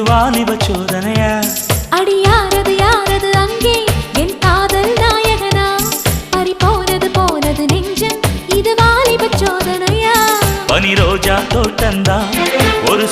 வாலிப சோதனையா அடி யாரது யாரது அங்கே என் காதல் நாயகனா பறி போனது போனது நெஞ்சம் இது வாலிப சோதனையா பனி ரோஜா தோட்டந்தா ஒரு